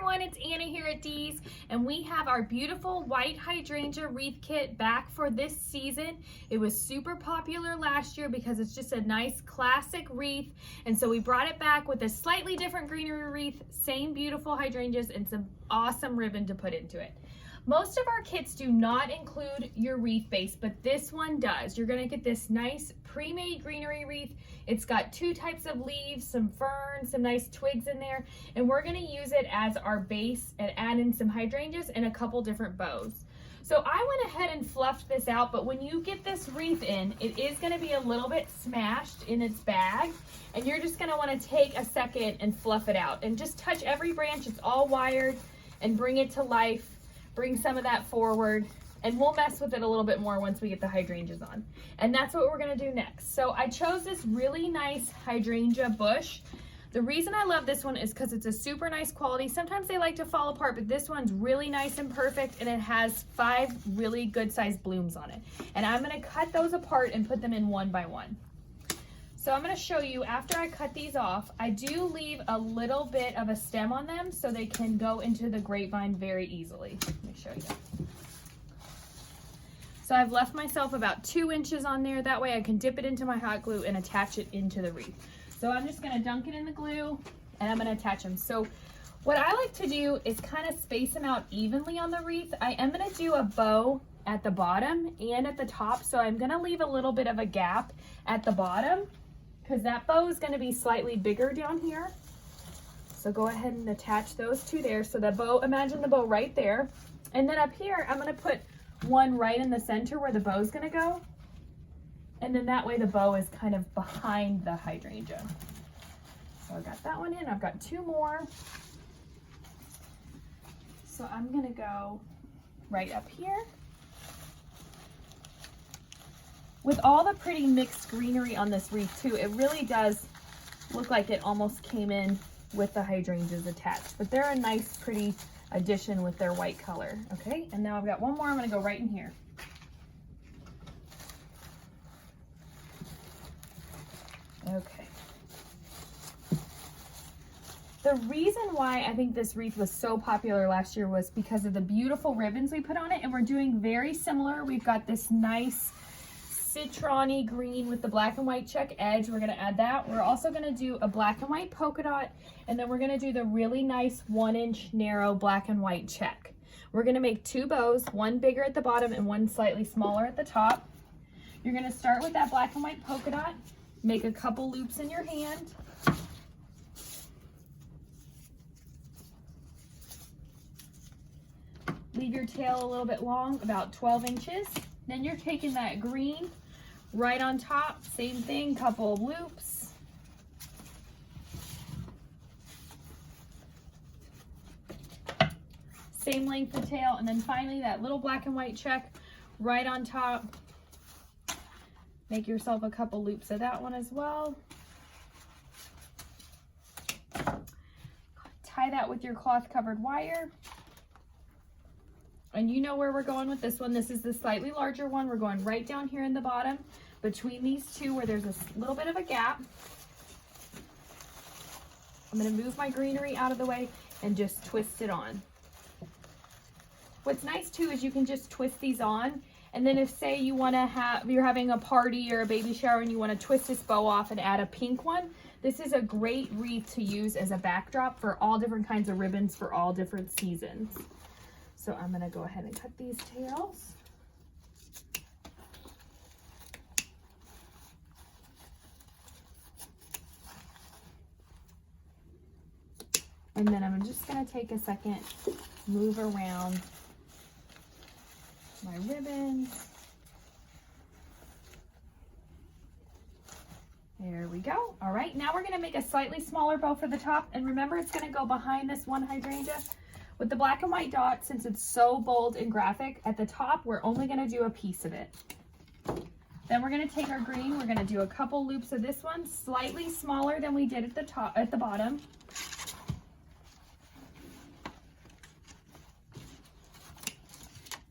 everyone, it's Anna here at Dee's, and we have our beautiful white hydrangea wreath kit back for this season. It was super popular last year because it's just a nice classic wreath, and so we brought it back with a slightly different greenery wreath, same beautiful hydrangeas, and some awesome ribbon to put into it. Most of our kits do not include your wreath base, but this one does. You're gonna get this nice pre-made greenery wreath. It's got two types of leaves, some ferns, some nice twigs in there, and we're gonna use it as our base and add in some hydrangeas and a couple different bows. So I went ahead and fluffed this out, but when you get this wreath in, it is gonna be a little bit smashed in its bag, and you're just gonna wanna take a second and fluff it out and just touch every branch. It's all wired, and bring it to life. Bring some of that forward, and we'll mess with it a little bit more once we get the hydrangeas on. And that's what we're gonna do next. So I chose this really nice hydrangea bush. The reason I love this one is because it's a super nice quality. Sometimes they like to fall apart, but this one's really nice and perfect, and it has 5 really good sized blooms on it. And I'm gonna cut those apart and put them in one by one. So I'm going to show you, after I cut these off, I do leave a little bit of a stem on them so they can go into the grapevine very easily. Let me show you. So I've left myself about 2 inches on there. That way I can dip it into my hot glue and attach it into the wreath. So I'm just going to dunk it in the glue and I'm going to attach them. So what I like to do is kind of space them out evenly on the wreath. I am going to do a bow at the bottom and at the top. So I'm going to leave a little bit of a gap at the bottom, because that bow is going to be slightly bigger down here. So go ahead and attach those two there. So the bow, imagine the bow right there. And then up here, I'm going to put one right in the center where the bow is going to go. And then that way the bow is kind of behind the hydrangea. So I got that one in. I've got 2 more. So I'm going to go right up here. With all the pretty mixed greenery on this wreath too, it really does look like it almost came in with the hydrangeas attached, but they're a nice pretty addition with their white color. Okay, and now I've got one more. I'm going to go right in here. Okay. The reason why I think this wreath was so popular last year was because of the beautiful ribbons we put on it, and we're doing very similar. We've got this nice citron-y green with the black and white check edge. We're going to add that. We're also going to do a black and white polka dot, and then we're going to do the really nice 1-inch narrow black and white check. We're going to make 2 bows, one bigger at the bottom and one slightly smaller at the top. You're going to start with that black and white polka dot, make a couple loops in your hand. Leave your tail a little bit long, about 12 inches. Then you're taking that green right on top, same thing, couple of loops. Same length of tail, and then finally that little black and white check right on top. Make yourself a couple loops of that one as well. Tie that with your cloth covered wire. And you know where we're going with this one. This is the slightly larger one. We're going right down here in the bottom between these two where there's a little bit of a gap. I'm going to move my greenery out of the way and just twist it on. What's nice too is you can just twist these on, and then if say you want to have, you're having a party or a baby shower and you want to twist this bow off and add a pink one, this is a great wreath to use as a backdrop for all different kinds of ribbons for all different seasons. So I'm going to go ahead and cut these tails. And then I'm just going to take a second, move around my ribbons. There we go. All right, now we're going to make a slightly smaller bow for the top. And remember, it's going to go behind this one hydrangea. With the black and white dot, since it's so bold and graphic, at the top, we're only going to do a piece of it. Then we're going to take our green, we're going to do a couple loops of this one, slightly smaller than we did at the top, at the bottom.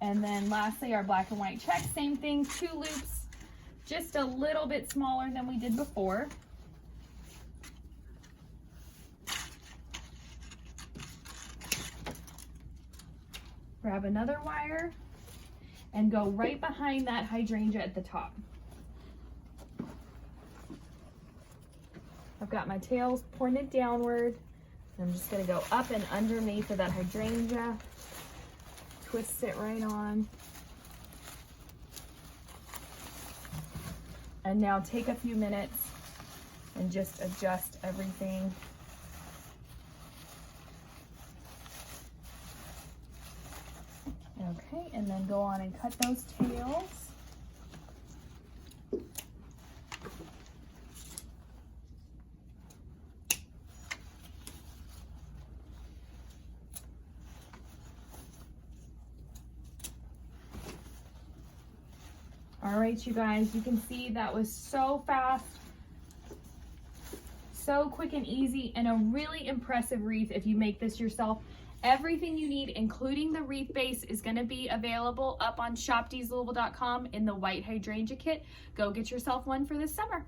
And then lastly, our black and white check, same thing, 2 loops, just a little bit smaller than we did before. grab another wire and go right behind that hydrangea at the top. I've got my tails pointed downward. I'm just gonna go up and underneath of that hydrangea, twist it right on. And now take a few minutes and just adjust everything. Okay, and then go on and cut those tails. All right, you guys, you can see that was so fast, so quick and easy, and a really impressive wreath if you make this yourself. Everything you need, including the wreath base, is going to be available up on shopdeeslouisville.com in the white hydrangea kit. Go get yourself one for this summer.